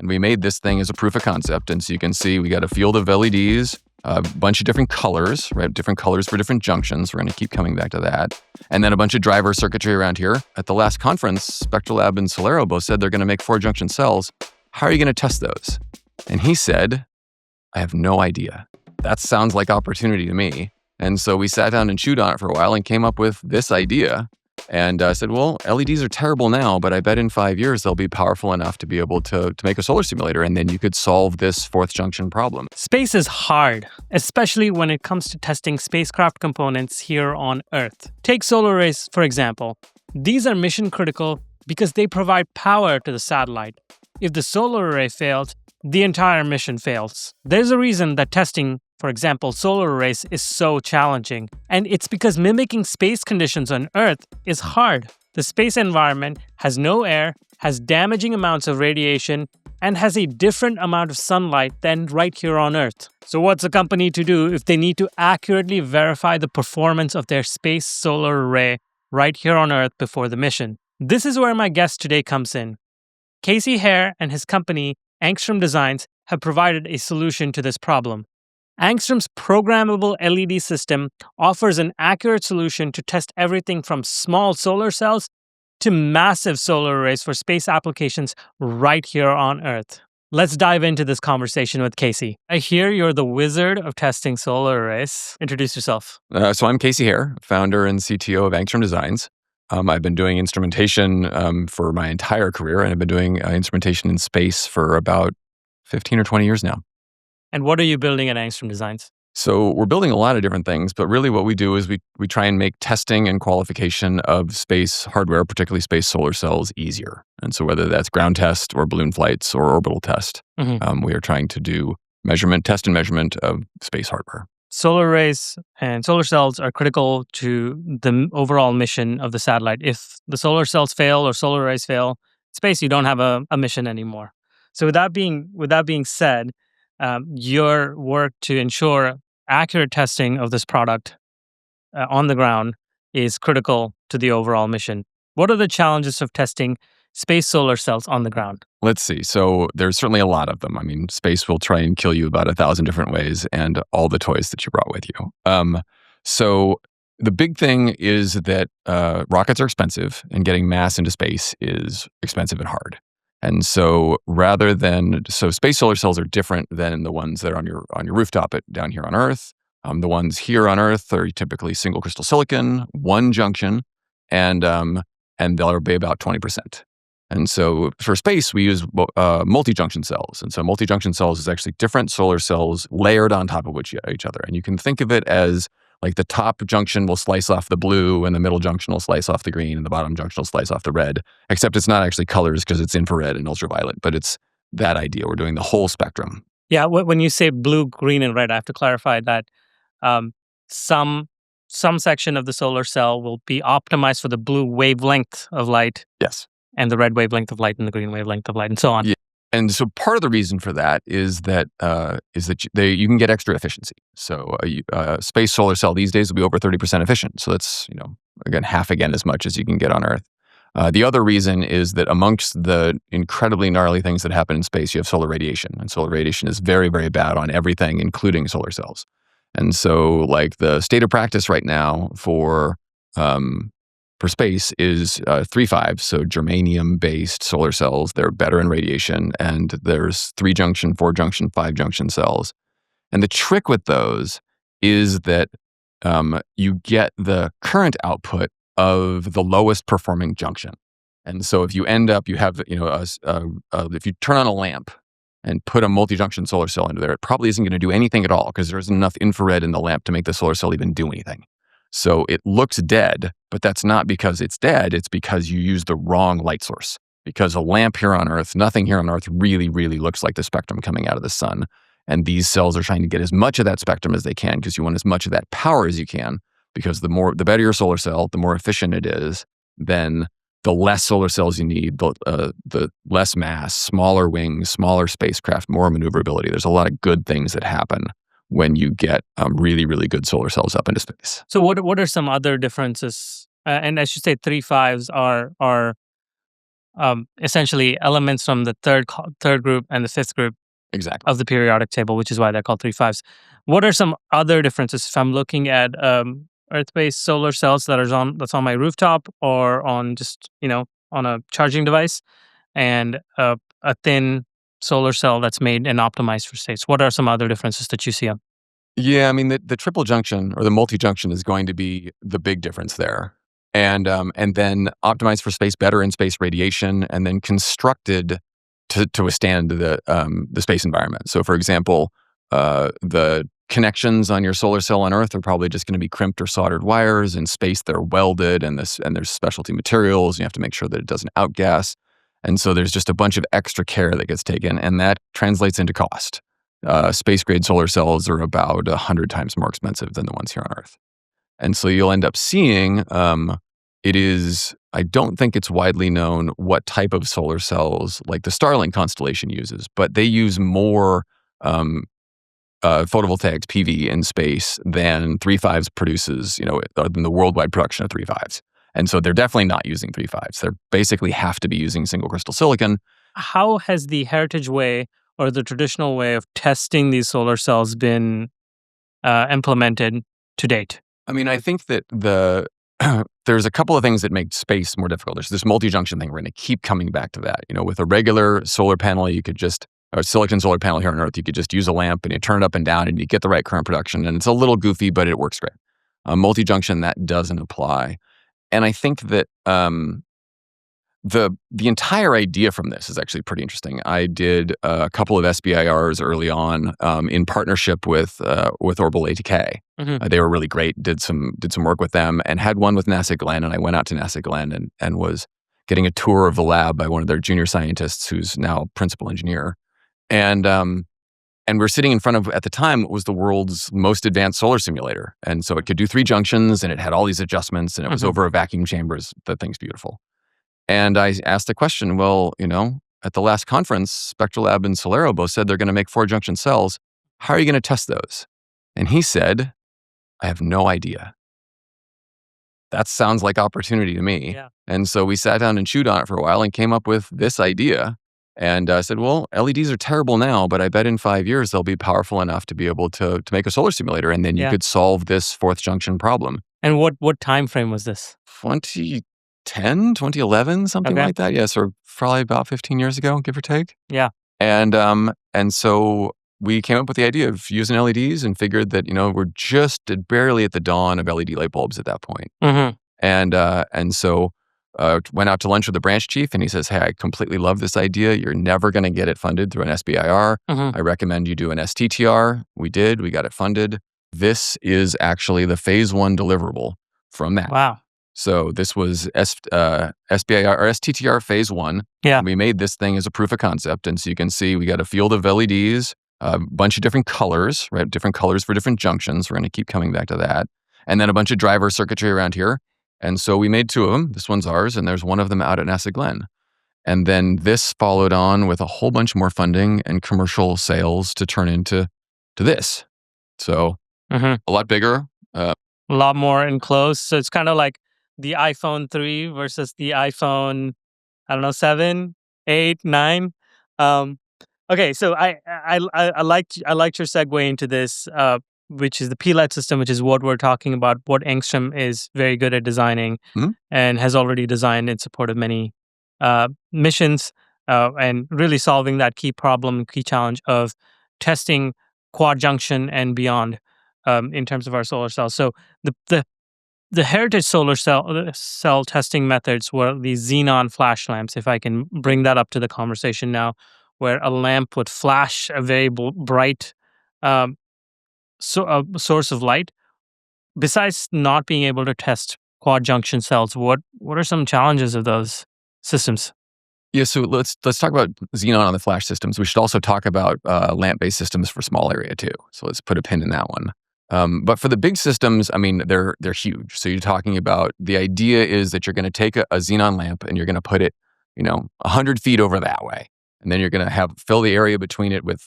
And we made this thing as a proof of concept. And so you can see we got a field of LEDs, a bunch of different colors, right? Different colors for different junctions. We're going to keep coming back to that. And then a bunch of driver circuitry around here. At the last conference, Spectral Lab and Solero both said they're going to make 4-junction cells. How are you going to test those? And he said, I have no idea. That sounds like opportunity to me. And so we sat down and chewed on it for a while and came up with this idea. And I said, well, LEDs are terrible now, but I bet in 5 years they'll be powerful enough to be able to make a solar simulator, and then you could solve this 4th junction problem. Space is hard, especially when it comes to testing spacecraft components here on Earth. Take solar arrays, for example. These are mission critical because they provide power to the satellite. If the solar array fails, the entire mission fails. There's a reason that testing, for example, solar arrays is so challenging. And it's because mimicking space conditions on Earth is hard. The space environment has no air, has damaging amounts of radiation, and has a different amount of sunlight than right here on Earth. So what's a company to do if they need to accurately verify the performance of their space solar array right here on Earth before the mission? This is where my guest today comes in. Casey Hare and his company, Angstrom Designs, have provided a solution to this problem. Angstrom's programmable LED system offers an accurate solution to test everything from small solar cells to massive solar arrays for space applications right here on Earth. Let's dive into this conversation with Casey. I hear you're the wizard of testing solar arrays. Introduce yourself. So I'm Casey Hare, founder and CTO of Angstrom Designs. I've been doing instrumentation for my entire career, and I've been doing instrumentation in space for about 15 or 20 years now. And what are you building at Angstrom Designs? So we're building a lot of different things, but really what we do is we try and make testing and qualification of space hardware, particularly space solar cells, easier. And so whether that's ground test or balloon flights or orbital test, we are trying to do test and measurement of space hardware. Solar arrays and solar cells are critical to the overall mission of the satellite. If the solar cells fail or solar arrays fail, space, you don't have a mission anymore. So with that being said, your work to ensure accurate testing of this product on the ground is critical to the overall mission. What are the challenges of testing space solar cells on the ground? Let's see. So there's certainly a lot of them. I mean, space will try and kill you about 1,000 different ways, and all the toys that you brought with you. So the big thing is that rockets are expensive, and getting mass into space is expensive and hard. And so space solar cells are different than the ones that are on your rooftop down here on Earth. The ones here on Earth are typically single crystal silicon, 1 junction, and they'll be about 20%. And so for space, we use multi-junction cells. And so multi-junction cells is actually different solar cells layered on top of each other. And you can think of it as like the top junction will slice off the blue, and the middle junction will slice off the green, and the bottom junction will slice off the red, except it's not actually colors because it's infrared and ultraviolet, but it's that idea. We're doing the whole spectrum. Yeah, when you say blue, green, and red, I have to clarify that some section of the solar cell will be optimized for the blue wavelength of light. Yes. And the red wavelength of light and the green wavelength of light and so on. Yeah. And so part of the reason for that is that you can get extra efficiency. So a space solar cell these days will be over 30% efficient. So that's, again, half again as much as you can get on Earth. The other reason is that amongst the incredibly gnarly things that happen in space, you have solar radiation. And solar radiation is very, very bad on everything, including solar cells. And so like the state of practice right now for space is 3.5, so germanium-based solar cells. They're better in radiation, and there's 3-junction, 4-junction, 5-junction cells. And the trick with those is that you get the current output of the lowest performing junction. And so if you end up, you have, if you turn on a lamp and put a multi-junction solar cell into there, it probably isn't going to do anything at all because there isn't enough infrared in the lamp to make the solar cell even do anything. So it looks dead, but that's not because it's dead. It's because you use the wrong light source. Because a lamp here on Earth, nothing here on Earth really, really looks like the spectrum coming out of the sun. And these cells are trying to get as much of that spectrum as they can because you want as much of that power as you can. Because the better your solar cell, the more efficient it is, then the less solar cells you need, the less mass, smaller wings, smaller spacecraft, more maneuverability. There's a lot of good things that happen when you get really, really good solar cells up into space. So what are some other differences? And I should say 3.5s are essentially elements from the third group and the fifth group Exactly. of the periodic table, which is why they're called 3 5s. What are some other differences if I'm looking at Earth-based solar cells that's on my rooftop or on just on a charging device, and a thin solar cell that's made and optimized for states? What are some other differences that you see? Yeah, I mean the triple junction or the multi-junction is going to be the big difference there, and then optimized for space better in space radiation, and then constructed to withstand the space environment. So, for example, the connections on your solar cell on Earth are probably just going to be crimped or soldered wires. In space, they're welded, and there's specialty materials. You have to make sure that it doesn't outgas, and so there's just a bunch of extra care that gets taken, and that translates into cost. Space grade solar cells are about 100 times more expensive than the ones here on Earth. And so you'll end up seeing I don't think it's widely known what type of solar cells like the Starlink constellation uses, but they use more photovoltaics PV in space than 3.5s produces, than the worldwide production of 3.5s. And so they're definitely not using 3.5s. They basically have to be using single crystal silicon. How has the heritage way or the traditional way of testing these solar cells been implemented to date? I mean, I think that there's a couple of things that make space more difficult. There's this multi-junction thing. We're going to keep coming back to that. With a regular solar panel, a silicon solar panel here on Earth, you could just use a lamp and you turn it up and down and you get the right current production. And it's a little goofy, but it works great. Multi-junction, that doesn't apply. And I think that the entire idea from this is actually pretty interesting. I did a couple of SBIRs early on in partnership with Orbital ATK. Mm-hmm. They were really great. Did some work with them, and had one with NASA Glenn. And I went out to NASA Glenn and was getting a tour of the lab by one of their junior scientists, who's now principal engineer. And we're sitting in front of, at the time, it was the world's most advanced solar simulator. And so it could do 3 junctions, and it had all these adjustments, and it was over a vacuum chamber. The thing's beautiful. And I asked the question, well, at the last conference, Spectralab and Solero both said they're going to make 4-junction cells. How are you going to test those? And he said, I have no idea. That sounds like opportunity to me. Yeah. And so we sat down and chewed on it for a while and came up with this idea. And I said, well, LEDs are terrible now, but I bet in 5 years they'll be powerful enough to be able to make a solar simulator. And then you could solve this 4th junction problem. And what time frame was this? 2010, 2011, something like that. Yeah, so probably about 15 years ago, give or take. Yeah. And so we came up with the idea of using LEDs and figured that, we're just barely at the dawn of LED light bulbs at that point. Mm-hmm. And so went out to lunch with the branch chief, and he says, hey, I completely love this idea. You're never going to get it funded through an SBIR. Mm-hmm. I recommend you do an STTR. We did. We got it funded. This is actually the phase 1 deliverable from that. Wow. So this was SBIR or STTR phase 1. Yeah. And we made this thing as a proof of concept. And so you can see we got a field of LEDs, a bunch of different colors, right? Different colors for different junctions. We're going to keep coming back to that. And then a bunch of driver circuitry around here. And so we made 2 of them. This one's ours, and there's one of them out at NASA Glenn. And then this followed on with a whole bunch more funding and commercial sales to turn into this. So a lot bigger. A lot more enclosed. So it's kind of like the iPhone 3 versus the iPhone, 7, 8, 9. Okay, so I liked your segue into this, which is the PLED system, which is what we're talking about, what Angstrom is very good at designing and has already designed in support of many missions and really solving that key problem, key challenge of testing quad junction and beyond in terms of our solar cells. So the heritage solar cell testing methods were these xenon flash lamps, if I can bring that up to the conversation now, where a lamp would flash a very bright source of light. Besides not being able to test quad junction cells, what are some challenges of those systems? Yeah, so let's talk about xenon on the flash systems. We should also talk about lamp-based systems for small area too. So let's put a pin in that one. But for the big systems, I mean, they're huge. So you're talking about, the idea is that you're going to take a xenon lamp and you're going to put it, 100 feet over that way. And then you're going to fill the area between it with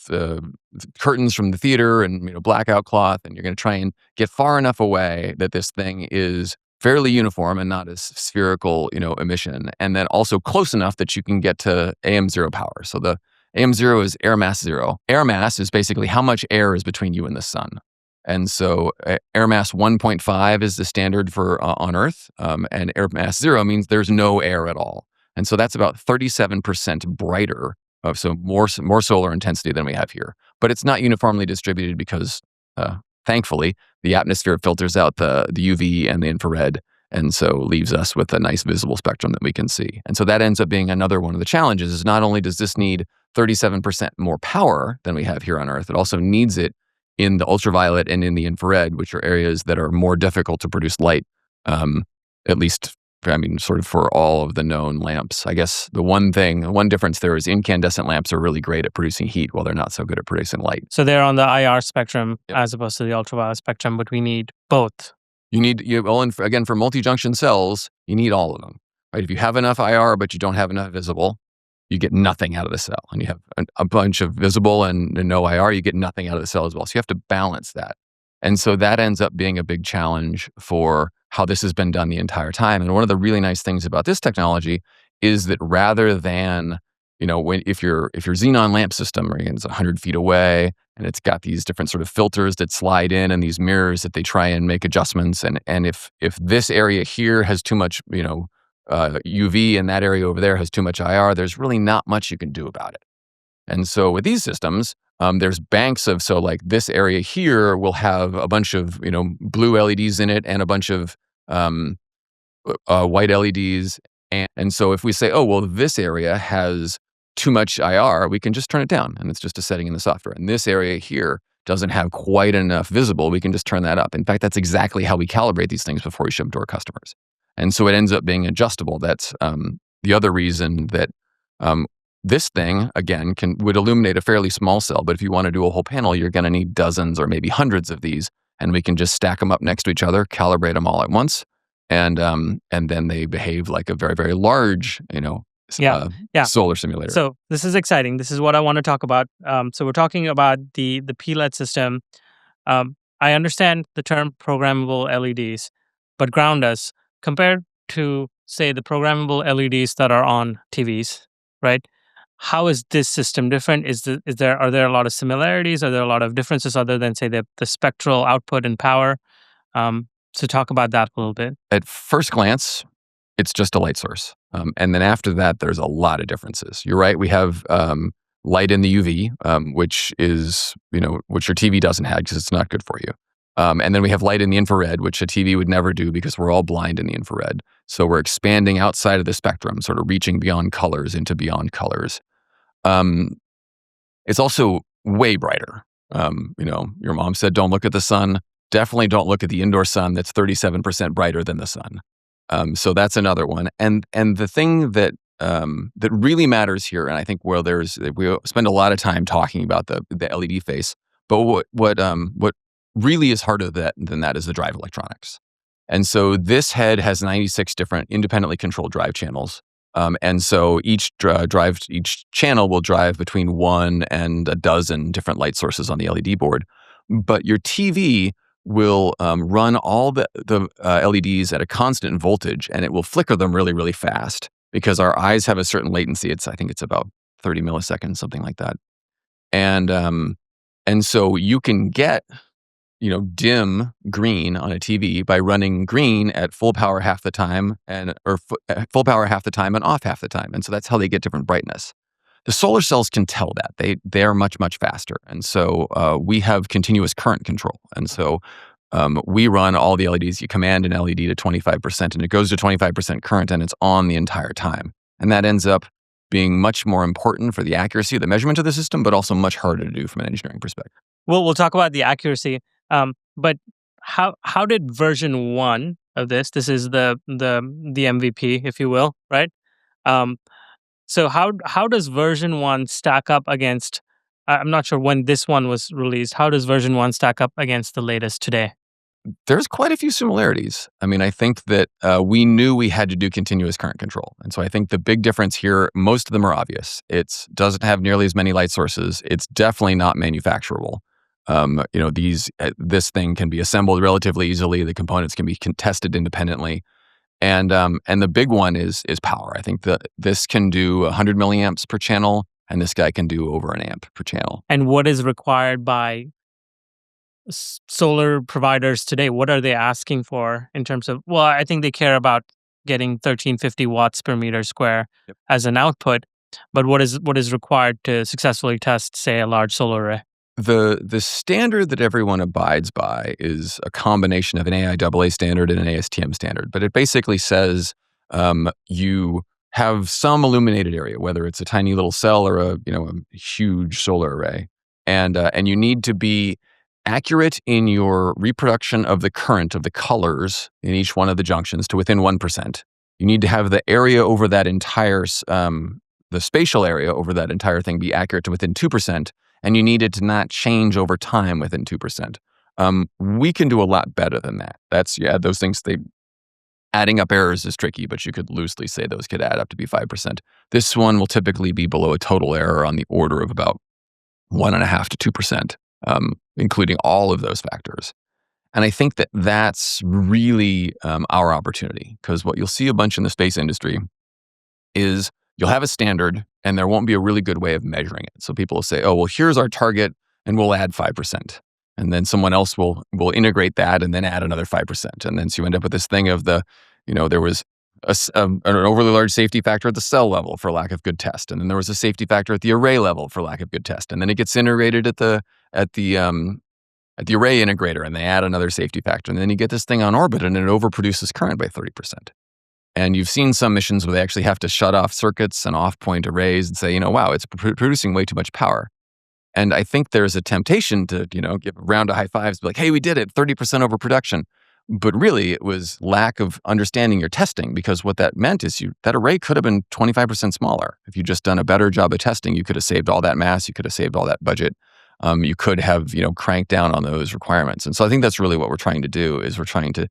curtains from the theater and blackout cloth. And you're going to try and get far enough away that this thing is fairly uniform and not as spherical, emission, and then also close enough that you can get to AM0 power. So the AM0 is air mass zero. Air mass is basically how much air is between you and the sun. And so air mass 1.5 is the standard for on Earth, and air mass zero means there's no air at all. And so that's about 37% brighter, so more solar intensity than we have here. But it's not uniformly distributed because, thankfully, the atmosphere filters out the UV and the infrared, and so leaves us with a nice visible spectrum that we can see. And so that ends up being another one of the challenges, is not only does this need 37% more power than we have here on Earth, it also needs it in the ultraviolet and in the infrared, which are areas that are more difficult to produce light, at least, sort of for all of the known lamps. I guess the one difference there is incandescent lamps are really great at producing heat while they're not so good at producing light. So they're on the IR spectrum as opposed to the ultraviolet spectrum, but we need both. Again, for multi-junction cells, you need all of them. Right? If you have enough IR, but you don't have enough visible, you get nothing out of the cell. And you have a bunch of visible and no IR, you get nothing out of the cell as well. So you have to balance that. And so that ends up being a big challenge for how this has been done the entire time. And one of the really nice things about this technology is that rather than, if your xenon lamp system is 100 feet away and it's got these different sort of filters that slide in and these mirrors that they try and make adjustments. And if this area here has too much, UV and that area over there has too much IR, there's really not much you can do about it. And so with these systems, there's banks of, so like this area here will have a bunch of, blue LEDs in it and a bunch of white LEDs. And so if we say, oh, well, this area has too much IR, we can just turn it down. And it's just a setting in the software. And this area here doesn't have quite enough visible, we can just turn that up. In fact, that's exactly how we calibrate these things before we ship them to our customers. And so it ends up being adjustable. That's the other reason that this thing, again, would illuminate a fairly small cell. But if you want to do a whole panel, you're going to need dozens or maybe hundreds of these. And we can just stack them up next to each other, calibrate them all at once. And then they behave like a very, very large, solar simulator. So this is exciting. This is what I want to talk about. So we're talking about the PLED system. I understand the term programmable LEDs, but ground us. Compared to, say, the programmable LEDs that are on TVs, right? How is this system different? Are there a lot of similarities? Are there a lot of differences other than, say, the spectral output and power? So talk about that a little bit. At first glance, it's just a light source. And then after that, there's a lot of differences. You're right. We have light in the UV, which your TV doesn't have because it's not good for you. And then we have light in the infrared, which a TV would never do because we're all blind in the infrared. So we're expanding outside of the spectrum, sort of reaching beyond colors into beyond colors. It's also way brighter. Your mom said, don't look at the sun. Definitely don't look at the indoor sun that's 37% brighter than the sun. So that's another one. And the thing that really matters here, and I think we spend a lot of time talking about the LED face, but what really is harder than that is the drive electronics. And so this head has 96 different independently controlled drive channels. And so each channel will drive between 1 and a dozen different light sources on the LED board. But your TV will run all the LEDs at a constant voltage, and it will flicker them really, really fast because our eyes have a certain latency. I think it's about 30 milliseconds, something like that. And so you can get dim green on a TV by running green at full power half the time full power half the time and off half the time. And so that's how they get different brightness. The solar cells can tell that. They are much, much faster. And so we have continuous current control. And so we run all the LEDs. You command an LED to 25% and it goes to 25% current and it's on the entire time. And that ends up being much more important for the accuracy of the measurement of the system, but also much harder to do from an engineering perspective. Well, we'll talk about the accuracy. But how did version 1 of this is the MVP, if you will, right? So how does version 1 stack up against, I'm not sure when this one was released, how does version 1 stack up against the latest today? There's quite a few similarities. I think that we knew we had to do continuous current control. And so I think the big difference here, most of them are obvious. It doesn't have nearly as many light sources. It's definitely not manufacturable. This thing can be assembled relatively easily. The components can be tested independently. And the big one is power. I think that this can do 100 milliamps per channel, and this guy can do over an amp per channel. And what is required by solar providers today? What are they asking for in terms of? Well, I think they care about getting 1350 watts per meter square as an output. But what is required to successfully test, say, a large solar array? The standard that everyone abides by is a combination of an AIAA standard and an ASTM standard. But it basically says you have some illuminated area, whether it's a tiny little cell or a huge solar array, and you need to be accurate in your reproduction of the current of the colors in each one of the junctions to within 1%. You need to have the area over that entire the spatial area over that entire thing be accurate to within 2%. And you need it to not change over time within 2%. We can do a lot better than that. Those things, adding up errors is tricky, but you could loosely say those could add up to be 5%. This one will typically be below a total error on the order of about 1.5% to 2%, including all of those factors. And I think that that's really our opportunity, because what you'll see a bunch in the space industry is you'll have a standard and there won't be a really good way of measuring it. So people will say, oh, well, here's our target and we'll add 5%. And then someone else will integrate that and then add another 5%. And then so you end up with this thing of there was an overly large safety factor at the cell level for lack of good test. And then there was a safety factor at the array level for lack of good test. And then it gets integrated at the array integrator and they add another safety factor. And then you get this thing on orbit and it overproduces current by 30%. And you've seen some missions where they actually have to shut off circuits and off-point arrays and say, wow, it's producing way too much power. And I think there's a temptation to, give a round of high fives, be like, hey, we did it, 30% overproduction. But really, it was lack of understanding your testing, because what that meant is that array could have been 25% smaller. If you'd just done a better job of testing, you could have saved all that mass, you could have saved all that budget. You could have, cranked down on those requirements. And so I think that's really what we're trying to do, is we're trying to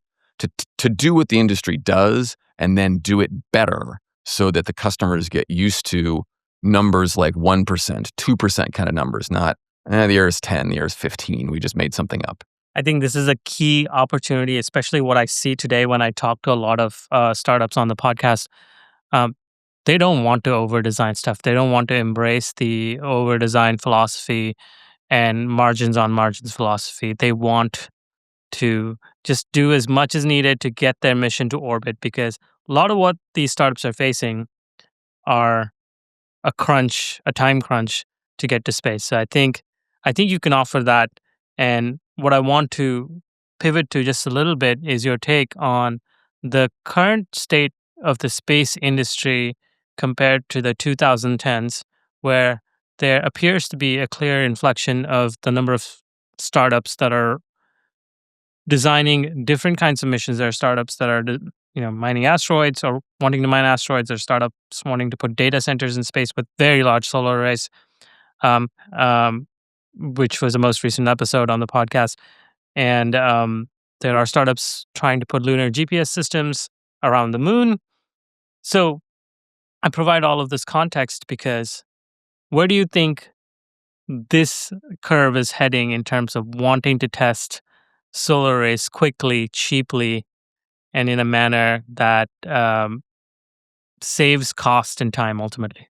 do what the industry does and then do it better so that the customers get used to numbers like 1%, 2% kind of numbers, not the error is 10, the error is 15. We just made something up. I think this is a key opportunity, especially what I see today when I talk to a lot of startups on the podcast. They don't want to over-design stuff. They don't want to embrace the over-design philosophy and margins on margins philosophy. They want to just do as much as needed to get their mission to orbit, because a lot of what these startups are facing are a time crunch to get to space. So I think you can offer that. And what I want to pivot to just a little bit is your take on the current state of the space industry compared to the 2010s, where there appears to be a clear inflection of the number of startups that are designing different kinds of missions. There are startups that are, mining asteroids or wanting to mine asteroids. There are startups wanting to put data centers in space with very large solar arrays, which was the most recent episode on the podcast. And there are startups trying to put lunar GPS systems around the moon. So I provide all of this context because where do you think this curve is heading in terms of wanting to test solar arrays quickly, cheaply, and in a manner that saves cost and time ultimately?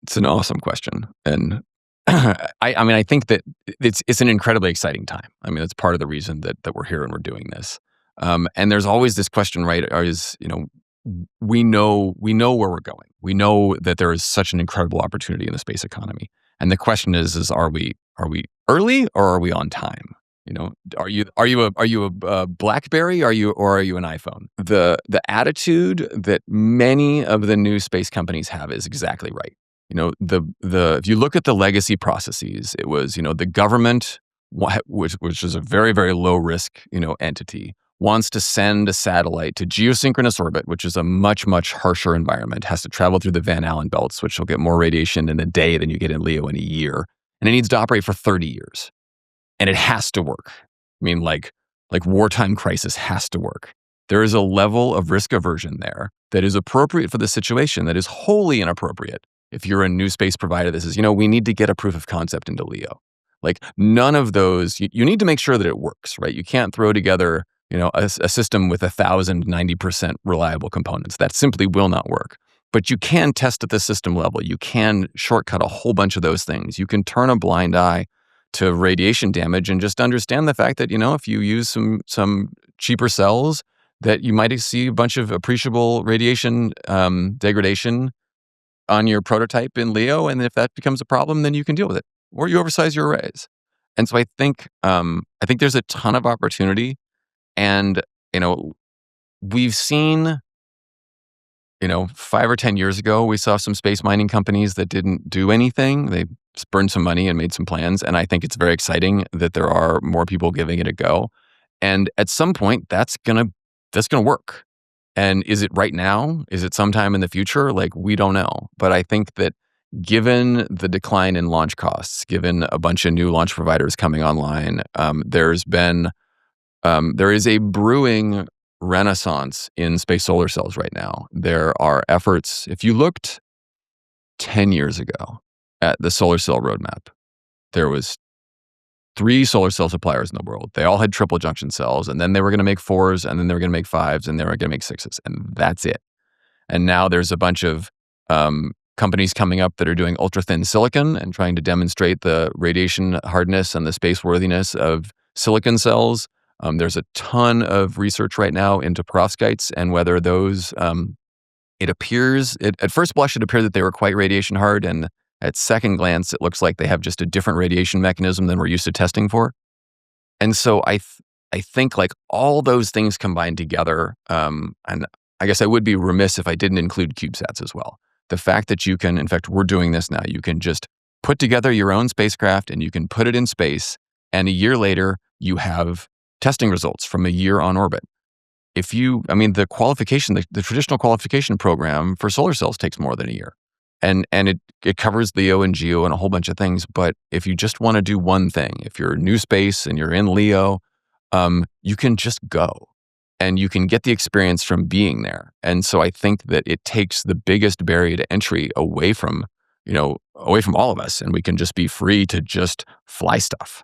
It's an awesome question. And I think that it's an incredibly exciting time. That's part of the reason that we're here and we're doing this. And there's always this question, right? We know where we're going. We know that there is such an incredible opportunity in the space economy. And the question is are we early or are we on time? Are you a BlackBerry? Are you an iPhone? The attitude that many of the new space companies have is exactly right. If you look at the legacy processes, it was the government, which is a very, very low risk entity, wants to send a satellite to geosynchronous orbit, which is a much, much harsher environment, has to travel through the Van Allen belts, which will get more radiation in a day than you get in LEO in a year. And it needs to operate for 30 years. And it has to work. Like wartime crisis has to work. There is a level of risk aversion there that is appropriate for the situation that is wholly inappropriate if you're a new space provider that says, we need to get a proof of concept into LEO. Like none of those, you need to make sure that it works, right? You can't throw together, a system with 1,090% reliable components. That simply will not work. But you can test at the system level. You can shortcut a whole bunch of those things. You can turn a blind eye to radiation damage and just understand the fact that, if you use some cheaper cells, that you might see a bunch of appreciable radiation degradation on your prototype in LEO. And if that becomes a problem, then you can deal with it, or you oversize your arrays. And so I think there's a ton of opportunity. And, we've seen, 5 or 10 years ago, we saw some space mining companies that didn't do anything. They burned some money and made some plans. And I think it's very exciting that there are more people giving it a go. And at some point, that's gonna work. And is it right now? Is it sometime in the future? Like, we don't know. But I think that given the decline in launch costs, given a bunch of new launch providers coming online, there is a brewing renaissance in space solar cells right now. There are efforts. If you looked 10 years ago at the solar cell roadmap, there was 3 solar cell suppliers in the world. They all had triple junction cells, and then they were going to make 4s, and then they were going to make 5s, and they were going to make 6s, and that's it. And now there's a bunch of companies coming up that are doing ultra-thin silicon and trying to demonstrate the radiation hardness and the space worthiness of silicon cells. There's a ton of research right now into perovskites and whether those, at first blush, it appeared that they were quite radiation hard. And at second glance, it looks like they have just a different radiation mechanism than we're used to testing for. And so I think like all those things combined together, and I guess I would be remiss if I didn't include CubeSats as well. The fact that you can, in fact, we're doing this now, you can just put together your own spacecraft and you can put it in space. And a year later, you have testing results from a year on orbit. The qualification, the traditional qualification program for solar cells takes more than a year. And it covers LEO and GEO and a whole bunch of things. But if you just want to do one thing, if you're new space and you're in LEO, you can just go and you can get the experience from being there. And so I think that it takes the biggest barrier to entry away from all of us, and we can just be free to just fly stuff.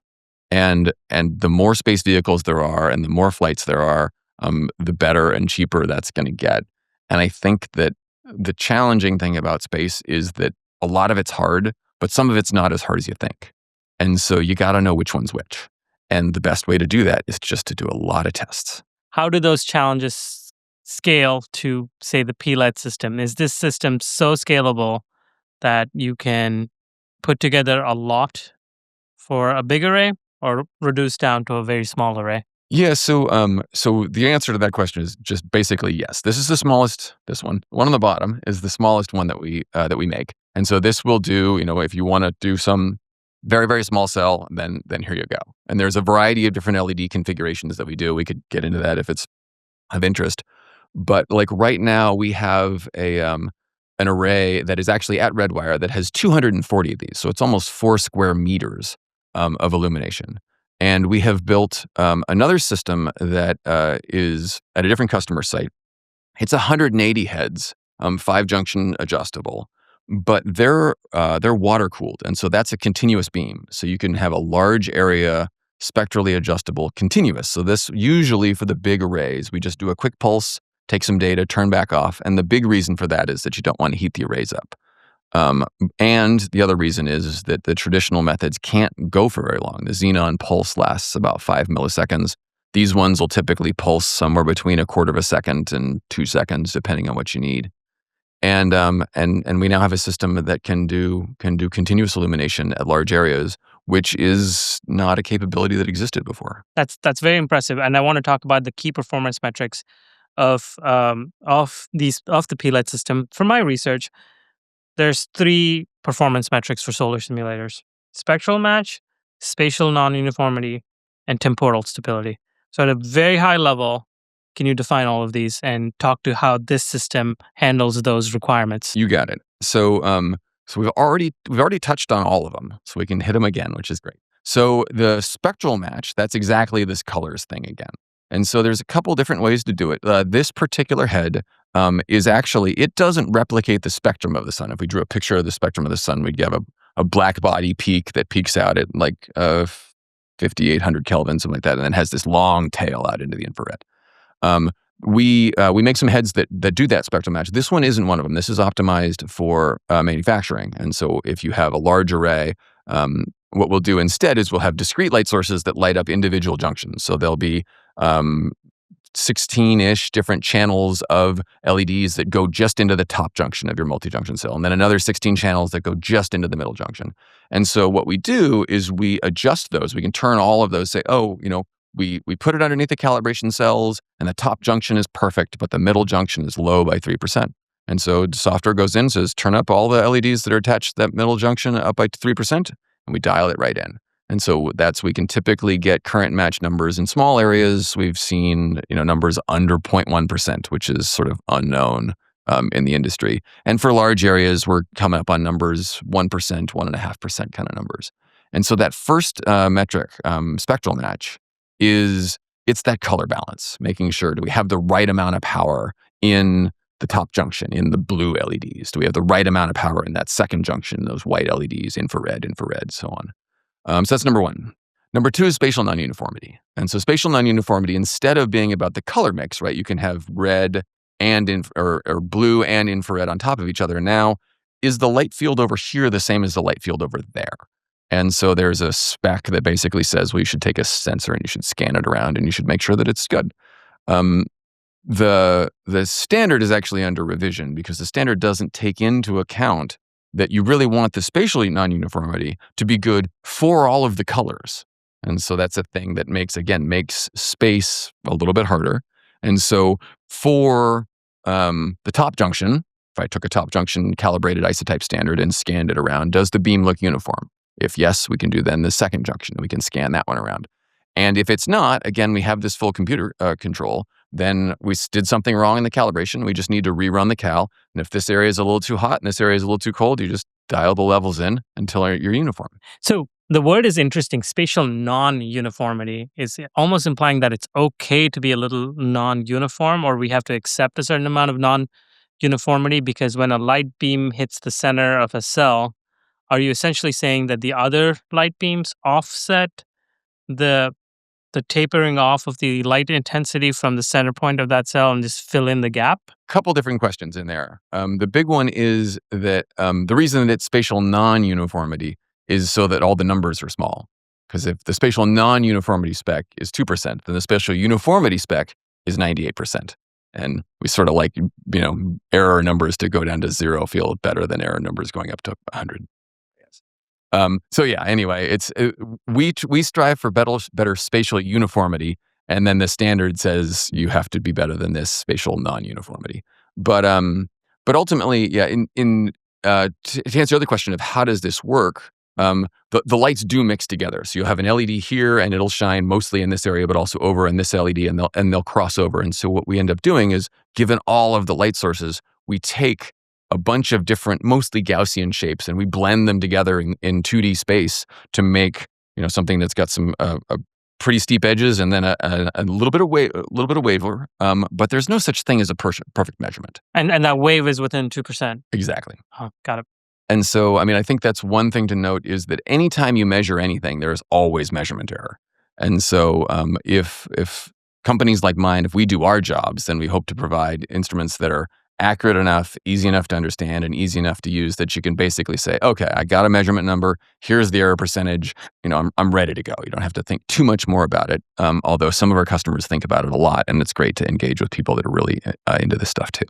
And the more space vehicles there are and the more flights there are, the better and cheaper that's going to get. And I think that the challenging thing about space is that a lot of it's hard, but some of it's not as hard as you think. And so you got to know which one's which. And the best way to do that is just to do a lot of tests. How do those challenges scale to, say, the PLED system? Is this system so scalable that you can put together a lot for a big array or reduce down to a very small array? Yeah, so the answer to that question is just basically yes. This is the smallest. This one on the bottom, is the smallest one that we make. And so this will do. If you want to do some very, very small cell, then here you go. And there's a variety of different LED configurations that we do. We could get into that if it's of interest. But like right now, we have an array that is actually at Redwire that has 240 of these. So it's almost 4 square meters of illumination. And we have built another system that is at a different customer site. It's 180 heads, 5-junction adjustable, but they're water cooled, and so that's a continuous beam. So you can have a large area, spectrally adjustable, continuous. So this usually for the big arrays, we just do a quick pulse, take some data, turn back off, and the big reason for that is that you don't want to heat the arrays up. And the other reason is that the traditional methods can't go for very long. The xenon pulse lasts about 5 milliseconds. These ones will typically pulse somewhere between 1/4 of a second and 2 seconds, depending on what you need. And we now have a system that can do continuous illumination at large areas, which is not a capability that existed before. That's very impressive. And I want to talk about the key performance metrics of the PLED system. From my research, there's 3 performance metrics for solar simulators: spectral match, spatial non-uniformity, and temporal stability. So at a very high level, can you define all of these and talk to how this system handles those requirements? You got it. So we've already touched on all of them, so we can hit them again, which is great. So the spectral match, that's exactly this colors thing again. And so there's a couple different ways to do it. This particular head is actually, it doesn't replicate the spectrum of the sun. If we drew a picture of the spectrum of the sun, we'd have a black body peak that peaks out at like 5,800 Kelvin, something like that, and then has this long tail out into the infrared. We make some heads that do that spectral match. This one isn't one of them. This is optimized for manufacturing. And so if you have a large array, what we'll do instead is we'll have discrete light sources that light up individual junctions. So there'll be 16-ish different channels of LEDs that go just into the top junction of your multi-junction cell, and then another 16 channels that go just into the middle junction. And so what we do is we adjust those. We can turn all of those, say, oh, we put it underneath the calibration cells, and the top junction is perfect, but the middle junction is low by 3%. And so software goes in and says, turn up all the LEDs that are attached to that middle junction up by 3%, and we dial it right in. And so we can typically get current match numbers in small areas. We've seen, numbers under 0.1%, which is sort of unknown in the industry. And for large areas, we're coming up on numbers 1%, 1.5% kind of numbers. And so that first metric, spectral match, it's that color balance, making sure, do we have the right amount of power in the top junction, in the blue LEDs? Do we have the right amount of power in that second junction, those white LEDs, infrared, so on? So that's number one. Number two is spatial non-uniformity. And so spatial non-uniformity, instead of being about the color mix, right, you can have red and or blue and infrared on top of each other. Now, is the light field over here the same as the light field over there? And so there's a spec that basically says, well, you should take a sensor and you should scan it around and you should make sure that it's good. The standard is actually under revision because the standard doesn't take into account that you really want the spatial non-uniformity to be good for all of the colors. And so that's a thing that makes space a little bit harder. And so for the top junction, if I took a top junction calibrated isotype standard and scanned it around, does the beam look uniform? If yes, we can do then the second junction, and we can scan that one around. And if it's not, again, we have this full computer control, then we did something wrong in the calibration. We just need to rerun the cal. And if this area is a little too hot and this area is a little too cold, you just dial the levels in until you're uniform. So the word is interesting. Spatial non-uniformity is almost implying that it's okay to be a little non-uniform, or we have to accept a certain amount of non-uniformity, because when a light beam hits the center of a cell, are you essentially saying that the other light beams offset the tapering off of the light intensity from the center point of that cell and just fill in the gap? Couple different questions in there. The big one is that the reason that it's spatial non-uniformity is so that all the numbers are small. Because if the spatial non-uniformity spec is 2%, then the spatial uniformity spec is 98%. And we sort of like, error numbers to go down to 0 feel better than error numbers going up to 100. So yeah, anyway, we strive for better spatial uniformity, and then the standard says you have to be better than this spatial non-uniformity. But ultimately, yeah, to answer the other question of how does this work, the lights do mix together. So you'll have an LED here, and it'll shine mostly in this area, but also over in this LED, and they'll cross over. And so what we end up doing is, given all of the light sources, we take a bunch of different, mostly Gaussian shapes, and we blend them together in 2D space to make something that's got some pretty steep edges and then a little bit of waver. But there's no such thing as a perfect measurement. And that wave is within 2%. Exactly. Oh, got it. And so, I think that's one thing to note is that anytime you measure anything, there is always measurement error. And so, if companies like mine, if we do our jobs, then we hope to provide instruments that are accurate enough, easy enough to understand, and easy enough to use that you can basically say, okay, I got a measurement number. Here's the error percentage. I'm ready to go. You don't have to think too much more about it. Although some of our customers think about it a lot, and it's great to engage with people that are really into this stuff too.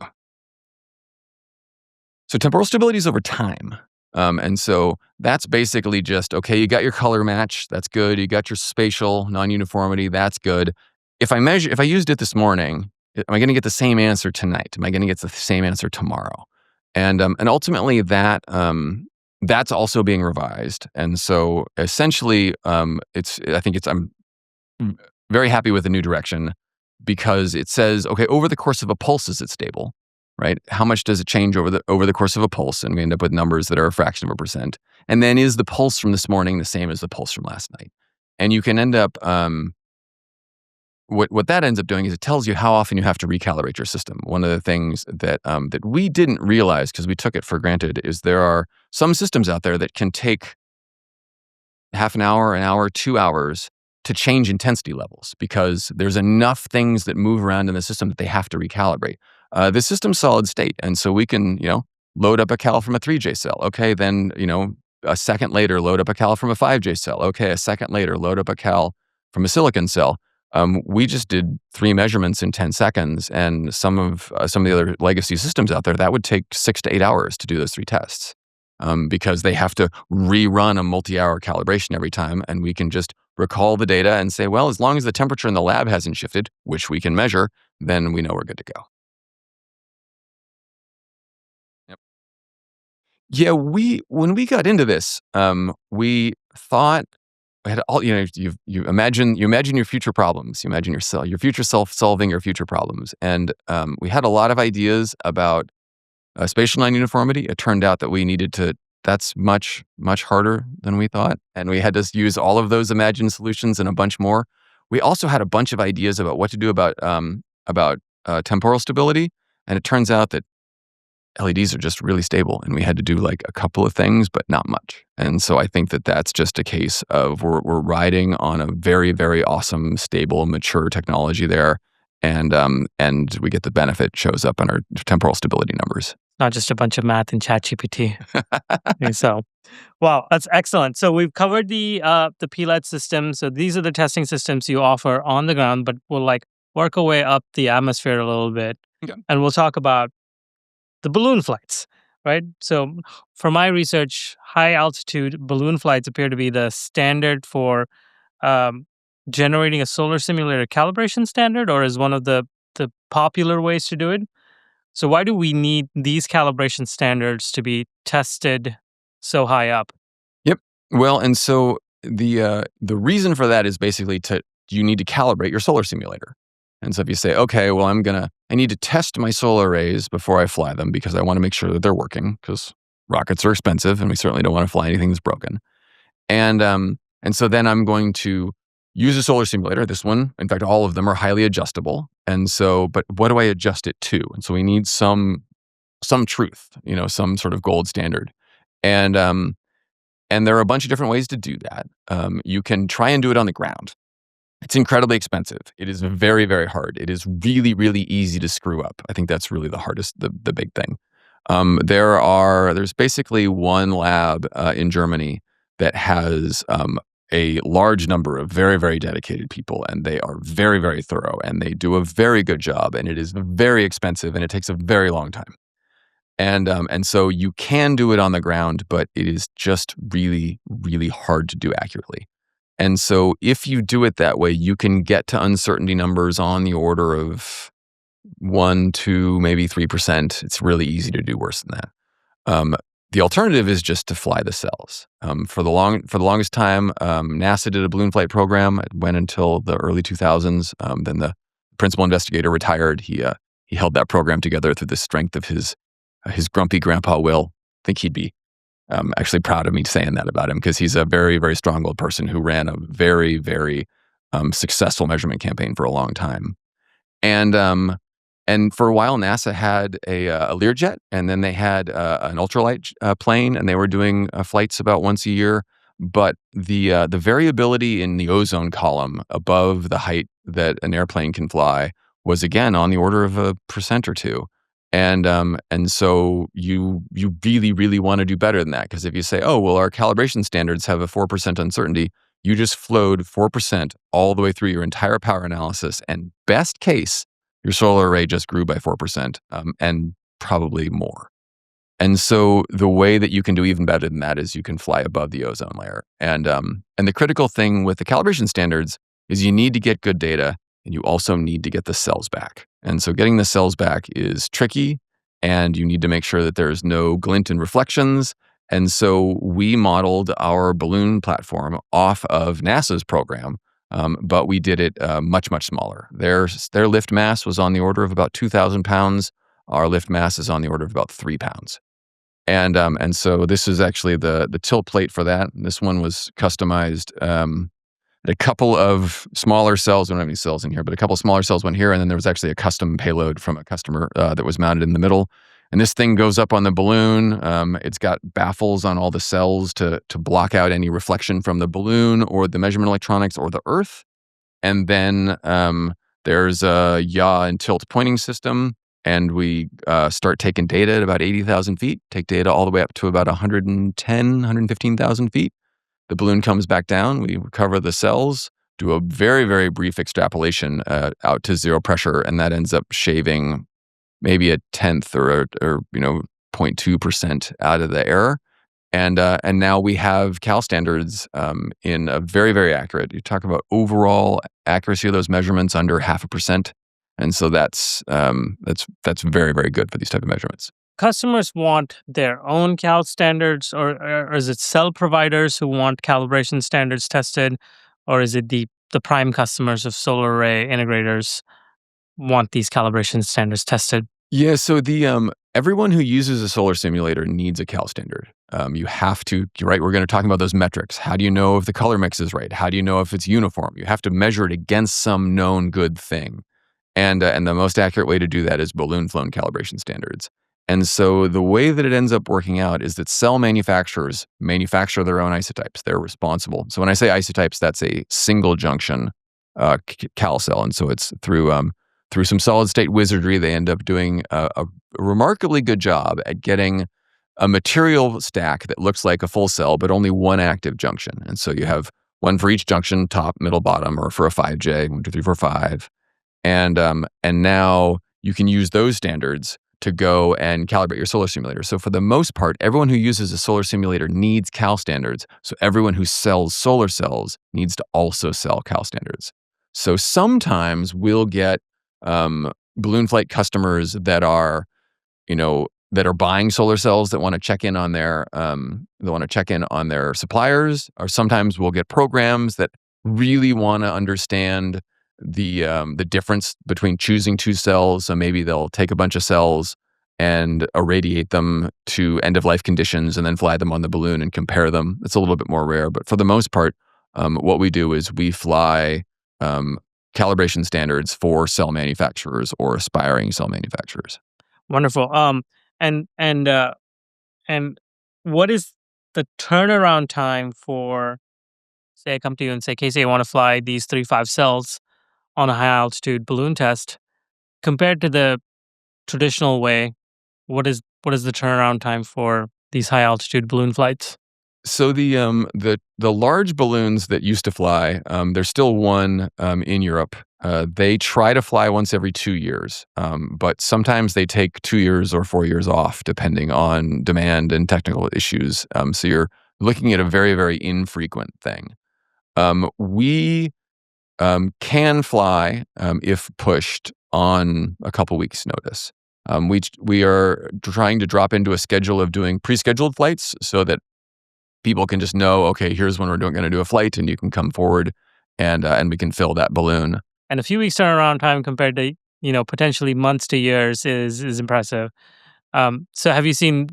So temporal stability is over time. And so that's basically just, okay, you got your color match. That's good. You got your spatial non-uniformity. That's good. If I used it this morning, am I going to get the same answer tonight? Am I going to get the same answer tomorrow? And ultimately that's also being revised. And so essentially, I'm very happy with the new direction because it says, okay, over the course of a pulse, is it stable, right? How much does it change over the course of a pulse? And we end up with numbers that are a fraction of a percent. And then is the pulse from this morning the same as the pulse from last night? And you can end up What that ends up doing is it tells you how often you have to recalibrate your system. One of the things that we didn't realize because we took it for granted is there are some systems out there that can take half an hour, 2 hours to change intensity levels because there's enough things that move around in the system that they have to recalibrate. The system's solid state, and so we can, load up a cal from a 3J cell. Okay, then, a second later, load up a cal from a 5J cell. Okay, a second later, load up a cal from a silicon cell. We just did 3 measurements in 10 seconds, and some of the other legacy systems out there, that would take 6 to 8 hours to do those 3 tests because they have to rerun a multi-hour calibration every time, and we can just recall the data and say, well, as long as the temperature in the lab hasn't shifted, which we can measure, then we know we're good to go. Yep. Yeah, when we got into this, we thought we had all you imagine your future problems. You imagine your future self solving your future problems, and we had a lot of ideas about spatial non-uniformity. It turned out that we needed to. That's much harder than we thought, and we had to use all of those imagined solutions and a bunch more. We also had a bunch of ideas about what to do about temporal stability, and it turns out that LEDs are just really stable, and we had to do like a couple of things, but not much. And so I think that that's just a case of we're riding on a very, very awesome, stable, mature technology there, and we get the benefit shows up in our temporal stability numbers. Not just a bunch of math in ChatGPT. So, wow, that's excellent. So we've covered the PLED system. So these are the testing systems you offer on the ground, but we'll work our way up the atmosphere a little bit, and we'll talk about the balloon flights, right? So for my research, high altitude balloon flights appear to be the standard for generating a solar simulator calibration standard, or is one of the popular ways to do it. So why do we need these calibration standards to be tested so high up? Yep. Well, and so the reason for that is basically you need to calibrate your solar simulator. And so if you say, okay, well, I need to test my solar arrays before I fly them because I want to make sure that they're working because rockets are expensive and we certainly don't want to fly anything that's broken. And so then I'm going to use a solar simulator. This one, in fact, all of them are highly adjustable. And so, but what do I adjust it to? And so we need some truth, some sort of gold standard. And there are a bunch of different ways to do that. You can try and do it on the ground. It's incredibly expensive. It is very, very hard. It is really, really easy to screw up. I think that's really the hardest, the big thing. There's basically one lab in Germany that has a large number of very, very dedicated people, and they are very, very thorough, and they do a very good job, and it is very expensive, and it takes a very long time. And so you can do it on the ground, but it is just really, really hard to do accurately. And so if you do it that way, you can get to uncertainty numbers on the order of 1, 2, maybe 3%. It's really easy to do worse than that. The alternative is just to fly the cells. For the longest time, NASA did a balloon flight program. It went until the early 2000s. Then the principal investigator retired. He held that program together through the strength of his grumpy grandpa will. I think he'd be actually proud of me saying that about him because he's a very, very strong-willed person who ran a very, very successful measurement campaign for a long time. And for a while, NASA had a Learjet, and then they had an ultralight plane, and they were doing flights about once a year. But the variability in the ozone column above the height that an airplane can fly was again on the order of 1% or 2%. And so you really, really want to do better than that because if you say, oh well, our calibration standards have a 4% uncertainty, you just flowed 4% all the way through your entire power analysis, and best case, your solar array just grew by 4%, and probably more. And so the way that you can do even better than that is you can fly above the ozone layer. And the critical thing with the calibration standards is you need to get good data, and you also need to get the cells back. And so getting the cells back is tricky, and you need to make sure that there's no glint in reflections. And so we modeled our balloon platform off of NASA's program, but we did it much, much smaller. Their lift mass was on the order of about 2,000 pounds. Our lift mass is on the order of about 3 pounds. And so this is actually the tilt plate for that. This one was customized. A couple of smaller cells, we don't have any cells in here, but a couple of smaller cells went here, and then there was actually a custom payload from a customer that was mounted in the middle. And this thing goes up on the balloon. It's got baffles on all the cells to block out any reflection from the balloon or the measurement electronics or the Earth. And then there's a yaw and tilt pointing system. And we start taking data at about 80,000 feet, take data all the way up to about 110, 115,000 feet. The balloon comes back down. We recover the cells, do a very, very brief extrapolation out to zero pressure. And that ends up shaving maybe a tenth or 0.2% out of the error. And now we have cal standards in a very, very accurate. You talk about overall accuracy of those measurements under 0.5%. And so that's very, very good for these type of measurements. Customers want their own cal standards, or is it cell providers who want calibration standards tested, or is it the prime customers of solar array integrators want these calibration standards tested? Yeah, so the everyone who uses a solar simulator needs a cal standard. You have to, right? We're going to talk about those metrics. How do you know if the color mix is right? How do you know if it's uniform? You have to measure it against some known good thing. And the most accurate way to do that is balloon-flown calibration standards. And so the way that it ends up working out is that cell manufacturers manufacture their own isotypes. They're responsible. So when I say isotypes, that's a single junction cal cell. And so it's through some solid state wizardry, they end up doing a remarkably good job at getting a material stack that looks like a full cell, but only one active junction. And so you have one for each junction, top, middle, bottom, or for a 5J, 1, 2, 3, 4, 5. And now you can use those standards to go and calibrate your solar simulator. So for the most part, everyone who uses a solar simulator needs cal standards. So everyone who sells solar cells needs to also sell cal standards. So sometimes we'll get balloon flight customers that are buying solar cells that want to check in on their suppliers, or sometimes we'll get programs that really want to understand the difference between choosing two cells. So maybe they'll take a bunch of cells and irradiate them to end of life conditions and then fly them on the balloon and compare them. It's a little bit more rare, but for the most part, what we do is we fly calibration standards for cell manufacturers or aspiring cell manufacturers. Wonderful. And what is the turnaround time for, say, I come to you and say, Casey, I want to fly these 3-5 cells on a high altitude balloon test, compared to the traditional way? What is the turnaround time for these high altitude balloon flights? So the large balloons that used to fly, there's still one in Europe. They try to fly once every 2 years, but sometimes they take 2 years or 4 years off, depending on demand and technical issues. So you're looking at a very, very infrequent thing. We can fly if pushed on a couple weeks' notice. We are trying to drop into a schedule of doing pre-scheduled flights so that people can just know, okay, here's when we're going to do a flight, and you can come forward and we can fill that balloon. And a few weeks turnaround time compared to potentially months to years is impressive. So have you seen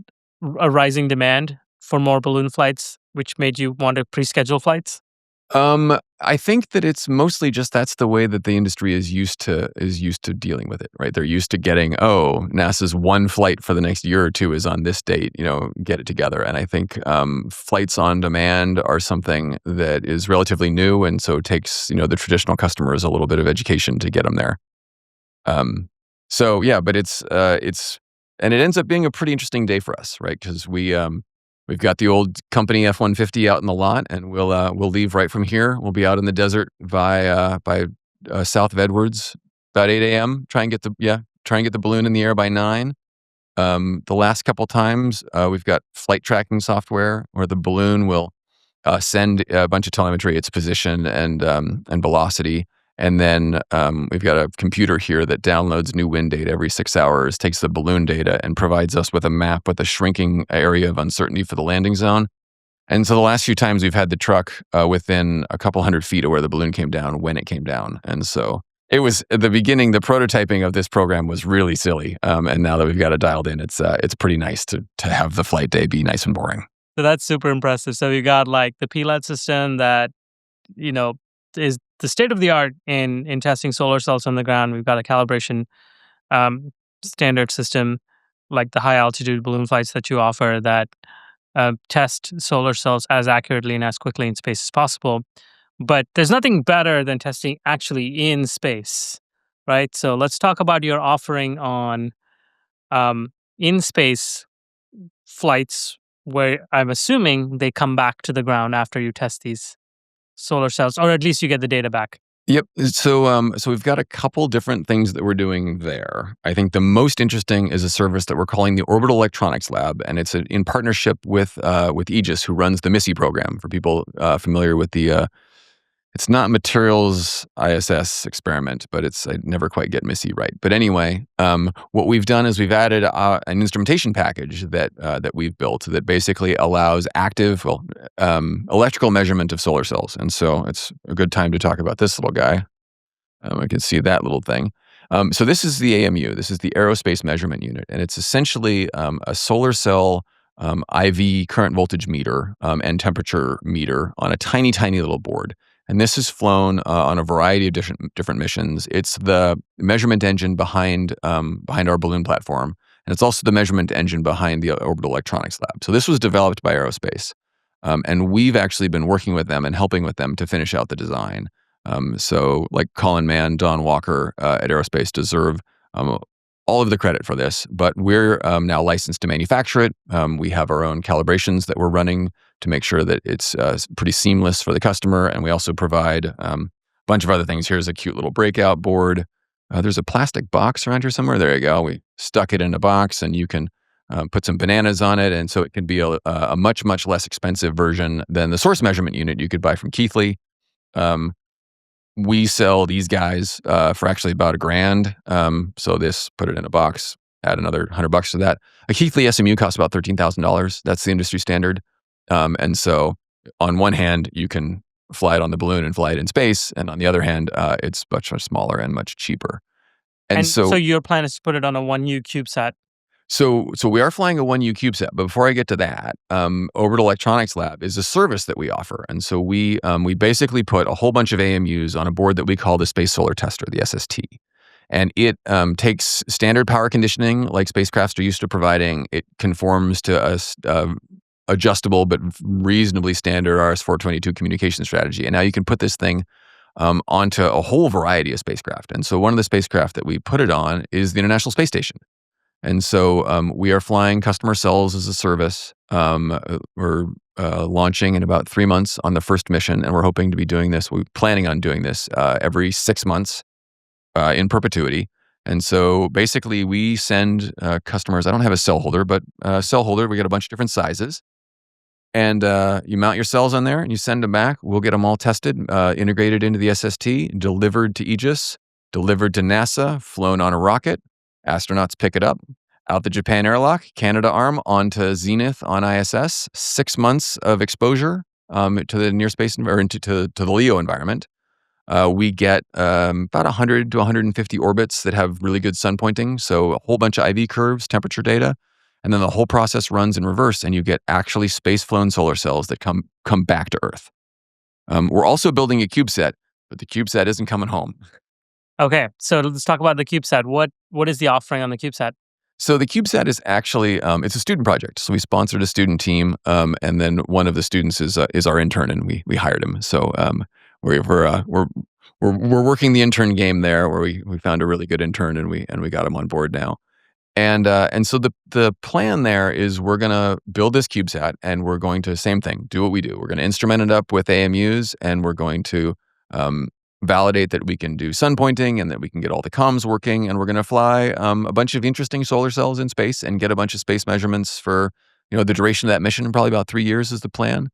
a rising demand for more balloon flights, which made you want to pre-schedule flights? I think that it's mostly just that's the way that the industry is used to dealing with it, right? They're used to getting, NASA's one flight for the next year or two is on this date, get it together. And I think flights on demand are something that is relatively new, and so it takes the traditional customers a little bit of education to get them there. So yeah, but it's and it ends up being a pretty interesting day for us, right? Because we've got the old company F-150 out in the lot, and we'll leave right from here. We'll be out in the desert by south of Edwards about 8 a.m. Try and get the balloon in the air by 9. The last couple times, we've got flight tracking software where the balloon will send a bunch of telemetry, its position and velocity. And then we've got a computer here that downloads new wind data every 6 hours, takes the balloon data, and provides us with a map with a shrinking area of uncertainty for the landing zone. And so the last few times we've had the truck within a couple hundred feet of where the balloon came down when it came down. And so it was at the beginning, the prototyping of this program was really silly. And now that we've got it dialed in, it's pretty nice to have the flight day be nice and boring. So that's super impressive. So you got like the PLED system that, is the state of the art in testing solar cells on the ground. We've got a calibration standard system like the high altitude balloon flights that you offer that test solar cells as accurately and as quickly in space as possible. But there's nothing better than testing actually in space, right? So let's talk about your offering on in space flights where I'm assuming they come back to the ground after you test these solar cells, or at least you get the data back. Yep. So we've got a couple different things that we're doing there. I think the most interesting is a service that we're calling the Orbital Electronics Lab, and it's in partnership with Aegis, who runs the MISSI program. For people familiar with the, it's not Materials ISS experiment, but I never quite get MISSI right. But anyway, what we've done is we've added an instrumentation package that we've built that basically allows active, electrical measurement of solar cells. And so it's a good time to talk about this little guy. I can see that little thing. So this is the AMU. This is the Aerospace Measurement Unit, and it's essentially a solar cell IV current voltage meter and temperature meter on a tiny, tiny little board. And this is flown on a variety of different missions. It's the measurement engine behind our balloon platform, and it's also the measurement engine behind the Orbital Electronics Lab. So this was developed by Aerospace, and we've actually been working with them and helping with them to finish out the design. So like Colin Mann, Don Walker at Aerospace deserve all of the credit for this, but we're now licensed to manufacture it. We have our own calibrations that we're running to make sure that it's pretty seamless for the customer, and we also provide a bunch of other things. Here's a cute little breakout board. There's a plastic box around here somewhere. There you go. We stuck it in a box, and you can put some bananas on it, and so it can be a much, much less expensive version than the source measurement unit you could buy from Keithley. We sell these guys for actually about $1,000. So this, put it in a box, add another $100 to that. A Keithley SMU costs about $13,000. That's the industry standard. And so on one hand, you can fly it on the balloon and fly it in space. And on the other hand, it's much, much smaller and much cheaper. And so your plan is to put it on a 1U CubeSat. So we are flying a 1U CubeSat, but before I get to that, Orbital Electronics Lab is a service that we offer. And so we basically put a whole bunch of AMUs on a board that we call the Space Solar Tester, the SST. And it takes standard power conditioning like spacecrafts are used to providing. It conforms to a adjustable but reasonably standard RS-422 communication strategy. And now you can put this thing onto a whole variety of spacecraft. And so one of the spacecraft that we put it on is the International Space Station. And so we are flying customer cells as a service. We're launching in about 3 months on the first mission, and we're hoping to be doing this. We're planning on doing this every 6 months in perpetuity. And so basically we send customers, I don't have a cell holder, but cell holder, we got a bunch of different sizes. And you mount your cells on there and you send them back. We'll get them all tested, integrated into the SST, delivered to Aegis, delivered to NASA, flown on a rocket. Astronauts pick it up, out the Japan airlock, Canada arm, onto Zenith on ISS, 6 months of exposure to the near space, or into to the LEO environment. We get about 100 to 150 orbits that have really good sun pointing, so a whole bunch of IV curves, temperature data, and then the whole process runs in reverse, and you get actually space-flown solar cells that come back to Earth. We're also building a CubeSat, but the CubeSat isn't coming home. Okay, so let's talk about the CubeSat. What is the offering on the CubeSat? So the CubeSat is actually it's a student project. So we sponsored a student team, and then one of the students is our intern, and we hired him. So we're working the intern game there, where we found a really good intern, and we got him on board now. And so the plan there is we're gonna build this CubeSat, and we're going to same thing, do what we do. We're gonna instrument it up with AMUs, and we're going to validate that we can do sun pointing and that we can get all the comms working, and we're going to fly a bunch of interesting solar cells in space and get a bunch of space measurements for the duration of that mission. Probably about 3 years is the plan.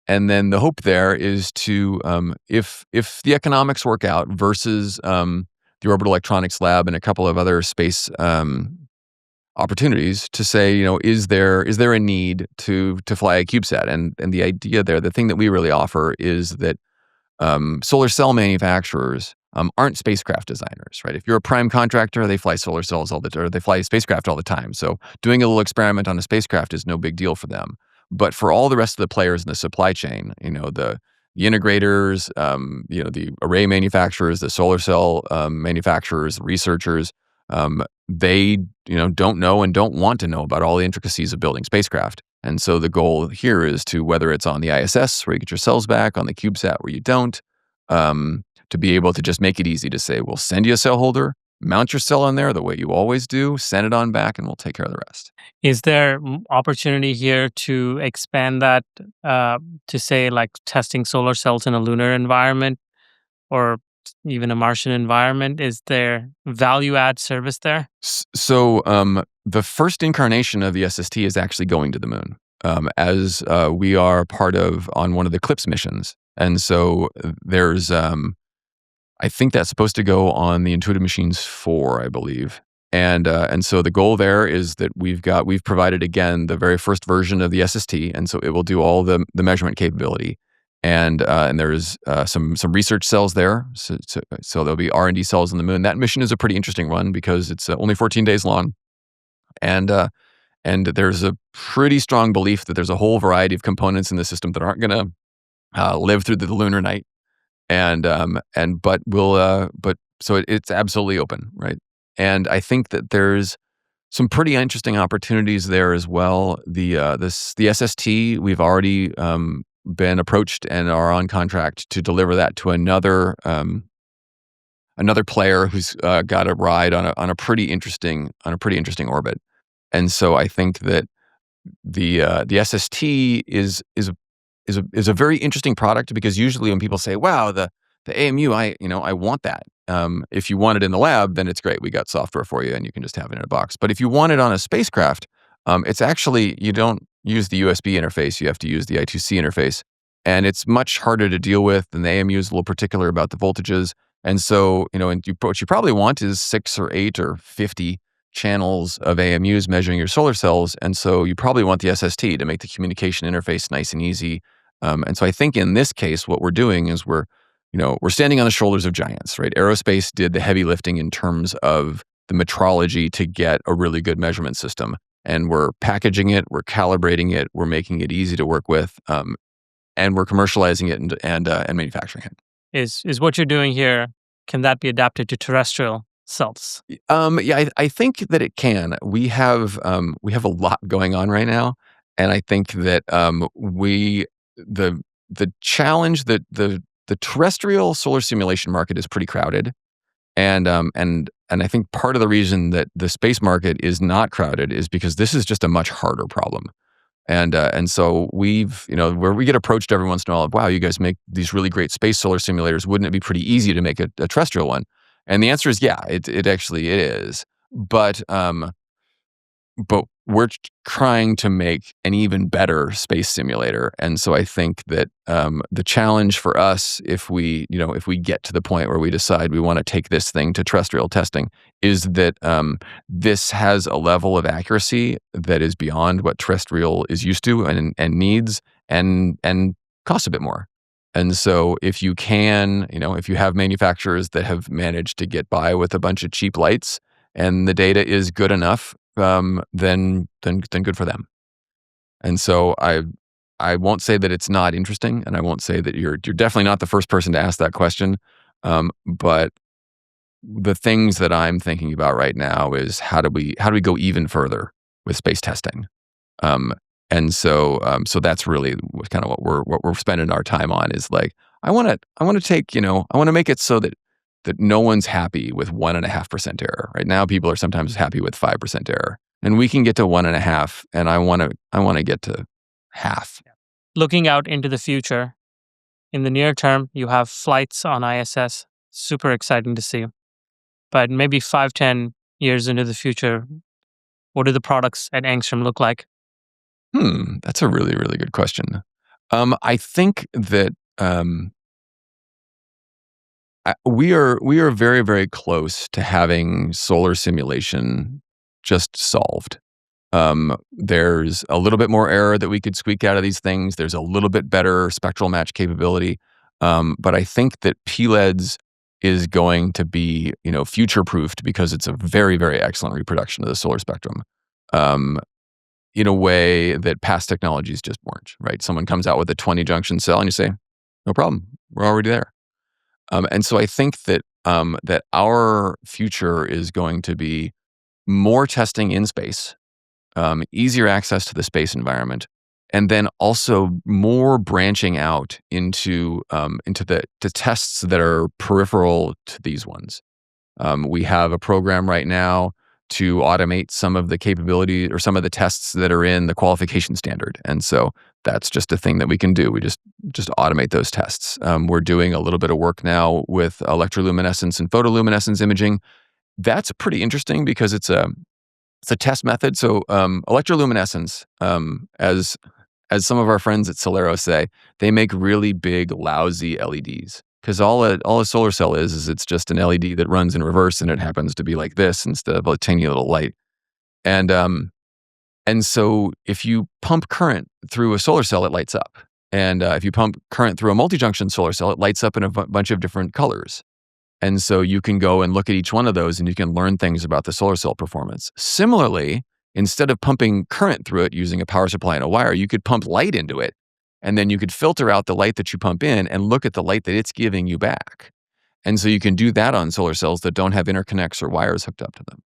And then the hope there is to if the economics work out versus the Orbital Electronics Lab and a couple of other space opportunities, to say, is there a need to fly a CubeSat? And the idea there, the thing that we really offer is that solar cell manufacturers aren't spacecraft designers, right? If you're a prime contractor, they fly solar cells or they fly spacecraft all the time. So doing a little experiment on a spacecraft is no big deal for them. But for all the rest of the players in the supply chain, the integrators, the array manufacturers, the solar cell manufacturers, researchers, they don't know and don't want to know about all the intricacies of building spacecraft. And so the goal here is to, whether it's on the ISS where you get your cells back, on the CubeSat where you don't, to be able to just make it easy to say, we'll send you a cell holder, mount your cell on there the way you always do, send it on back, and we'll take care of the rest. Is there opportunity here to expand that to say like testing solar cells in a lunar environment or even a Martian environment? Is there value add service there? So the first incarnation of the SST is actually going to the moon, as we are part of on one of the CLIPS missions. And so there's, I think that's supposed to go on the Intuitive Machines 4, I believe. And so the goal there is that we've provided, again, the very first version of the SST, and so it will do all the measurement capability. And there's some research cells there, so there'll be R&D cells on the moon. That mission is a pretty interesting one because it's only 14 days long, and there's a pretty strong belief that there's a whole variety of components in the system that aren't going to live through the lunar night, but it's absolutely open, right? And I think that there's some pretty interesting opportunities there as well. The SST, we've already been approached and are on contract to deliver that to another player who's got a ride on a pretty interesting orbit. And so I think that the SST is a very interesting product, because usually when people say, "Wow, the AMU, I want that." If you want it in the lab, then it's great. We got software for you, and you can just have it in a box. But if you want it on a spacecraft, it's actually, you don't use the USB interface. You have to use the I2C interface, and it's much harder to deal with. And the AMU is a little particular about the voltages. And so, what you probably want is 6 or 8 or 50 channels of AMUs measuring your solar cells. And so you probably want the SST to make the communication interface nice and easy. And so I think in this case, what we're doing is we're standing on the shoulders of giants, right? Aerospace did the heavy lifting in terms of the metrology to get a really good measurement system. And we're packaging it, we're calibrating it, we're making it easy to work with, and we're commercializing it and manufacturing it. Is what you're doing here, can that be adapted to terrestrial cells? Yeah, I think that it can. We have a lot going on right now, and I think that the challenge that the terrestrial solar simulation market is pretty crowded, and I think part of the reason that the space market is not crowded is because this is just a much harder problem. And so we've, where we get approached every once in a while, wow, you guys make these really great space solar simulators. Wouldn't it be pretty easy to make a terrestrial one? And the answer is, yeah, it actually is. But we're trying to make an even better space simulator. And so I think that the challenge for us, if we get to the point where we decide we want to take this thing to terrestrial testing, is that this has a level of accuracy that is beyond what terrestrial is used to and needs, and costs a bit more. And so if you can, if you have manufacturers that have managed to get by with a bunch of cheap lights and the data is good enough, then good for them. And so I won't say that it's not interesting, and I won't say that you're definitely not the first person to ask that question. But the things that I'm thinking about right now is how do we go even further with space testing? And so that's really kind of what we're spending our time on, is like, I want to make it so that no one's happy with 1.5% error. Right now, people are sometimes happy with 5% error, and we can get to 1.5, and I want to get to half. Looking out into the future, in the near term, you have flights on ISS. Super exciting to see. But maybe 5-10 years into the future, what do the products at Angstrom look like? That's a really, really good question. I think that we are very, very close to having solar simulation just solved. There's a little bit more error that we could squeak out of these things. There's a little bit better spectral match capability. But I think that PLEDs is going to be, future-proofed, because it's a very, very excellent reproduction of the solar spectrum, in a way that past technologies just weren't, right? Someone comes out with a 20-junction cell and you say, no problem, we're already there. And so I think that that our future is going to be more testing in space, easier access to the space environment, and then also more branching out into the tests that are peripheral to these ones. We have a program right now to automate some of the capability or some of the tests that are in the qualification standard, and so that's just a thing that we can do. We just automate those tests. We're doing a little bit of work now with electroluminescence and photoluminescence imaging. That's pretty interesting because it's a test method. So electroluminescence, as some of our friends at Solero say, they make really big, lousy LEDs. Because all a solar cell is it's just an LED that runs in reverse, and it happens to be like this instead of a tiny little light. And so if you pump current through a solar cell, it lights up. And if you pump current through a multi-junction solar cell, it lights up in a bunch of different colors. And so you can go and look at each one of those, and you can learn things about the solar cell performance. Similarly, instead of pumping current through it using a power supply and a wire, you could pump light into it. And then you could filter out the light that you pump in and look at the light that it's giving you back. And so you can do that on solar cells that don't have interconnects or wires hooked up to them.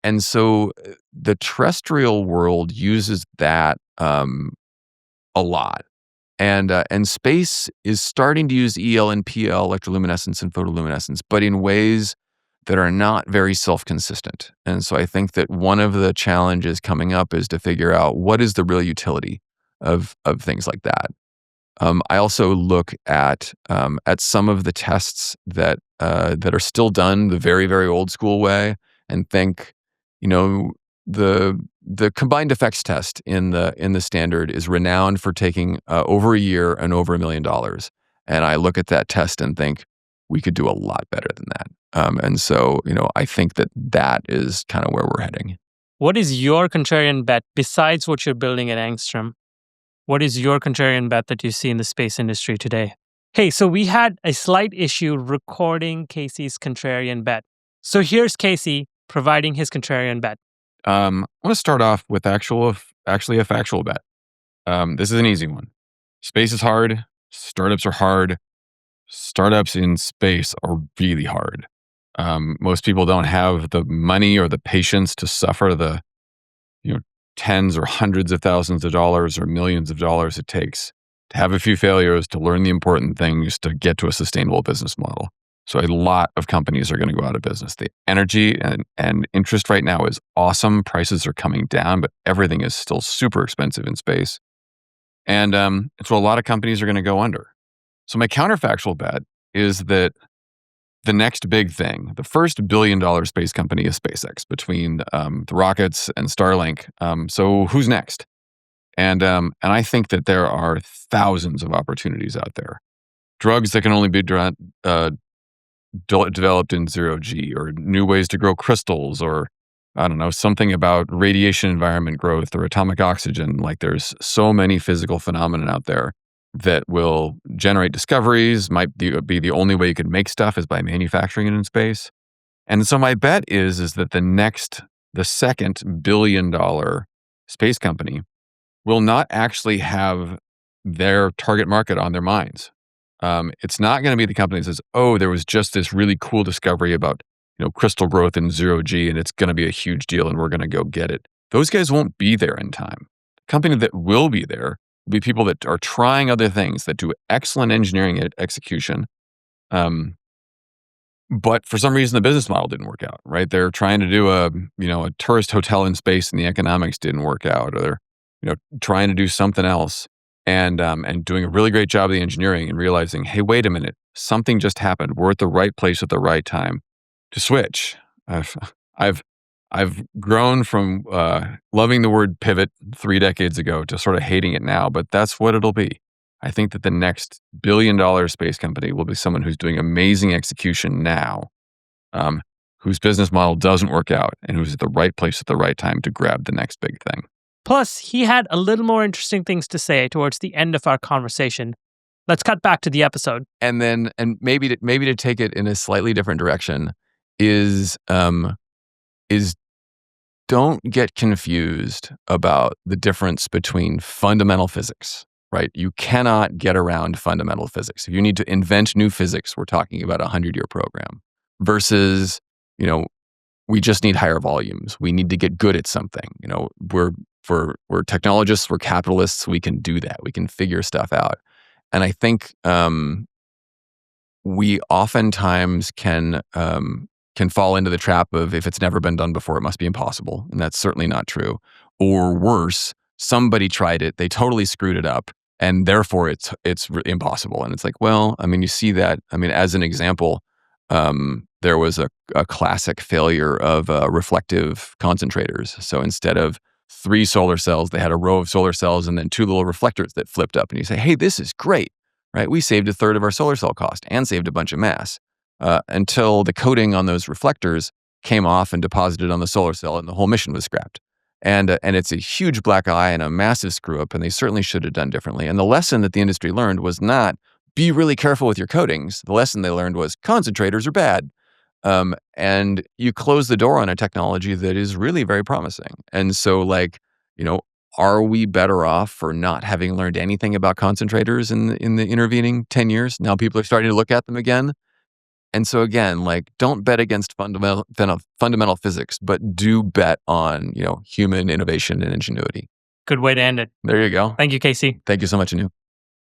And so the terrestrial world uses that a lot. And space is starting to use EL and PL, electroluminescence and photoluminescence, but in ways that are not very self-consistent. And so I think that one of the challenges coming up is to figure out what is the real utility of things like that. I also look at some of the tests that are still done the very, very old school way, and think, the combined effects test in the standard is renowned for taking over a year and over $1 million. And I look at that test and think we could do a lot better than that. And so, I think that is kind of where we're heading. What is your contrarian bet besides what you're building at Angstrom? What is your contrarian bet that you see in the space industry today? Hey, so we had a slight issue recording Casey's contrarian bet. So here's Casey providing his contrarian bet. I want to start off with actually a factual bet. This is an easy one. Space is hard. Startups are hard. Startups in space are really hard. Most people don't have the money or the patience to suffer the, tens or hundreds of thousands of dollars or millions of dollars it takes to have a few failures, to learn the important things, to get to a sustainable business model. So a lot of companies are going to go out of business. The energy and interest right now is awesome. Prices are coming down, but everything is still super expensive in space. And so a lot of companies are going to go under. So my counterfactual bet is that the next big thing, the first billion-dollar space company is SpaceX, between the rockets and Starlink. So who's next? And I think that there are thousands of opportunities out there. Drugs that can only be developed in 0G, or new ways to grow crystals, or I don't know, something about radiation environment growth or atomic oxygen. Like, there's so many physical phenomena out there that will generate discoveries. Might be the only way you could make stuff is by manufacturing it in space. And so my bet is that the second billion-dollar space company will not actually have their target market on their minds. It's not going to be the company that says, "Oh, there was just this really cool discovery about crystal growth in 0G, and it's going to be a huge deal, and we're going to go get it." Those guys won't be there in time. The company that will be there will be people that are trying other things, that do excellent engineering execution, but for some reason the business model didn't work out. Right? They're trying to do a tourist hotel in space, and the economics didn't work out, or they're trying to do something else. And doing a really great job of the engineering, and realizing, hey, wait a minute, something just happened. We're at the right place at the right time to switch. I've grown from loving the word pivot 3 decades ago to sort of hating it now, but that's what it'll be. I think that the next billion-dollar space company will be someone who's doing amazing execution now, whose business model doesn't work out, and who's at the right place at the right time to grab the next big thing. Plus, he had a little more interesting things to say towards the end of our conversation. Let's cut back to the episode. And maybe to take it in a slightly different direction is don't get confused about the difference between fundamental physics right? You cannot get around fundamental physics. If you need to invent new physics, we're talking about a 100-year program versus, we just need higher volumes. We need to get good at something. We're technologists, we're capitalists. We can do that. We can figure stuff out. And I think we oftentimes can fall into the trap of, if it's never been done before, it must be impossible, and that's certainly not true. Or worse, somebody tried it, they totally screwed it up, and therefore it's impossible. And it's like, well, you see that. As an example, there was a classic failure of reflective concentrators. So instead of 3 solar cells, they had a row of solar cells and then 2 little reflectors that flipped up. And you say, hey, this is great, right? We saved a third of our solar cell cost and saved a bunch of mass, until the coating on those reflectors came off and deposited on the solar cell, and the whole mission was scrapped. And it's a huge black eye and a massive screw up, and they certainly should have done differently. And the lesson that the industry learned was not be really careful with your coatings. The lesson they learned was concentrators are bad. And you close the door on a technology that is really very promising. And so, are we better off for not having learned anything about concentrators in the intervening 10 years? Now people are starting to look at them again. And so again, don't bet against fundamental physics, but do bet on, human innovation and ingenuity. Good way to end it. There you go. Thank you, Casey. Thank you so much, Anu.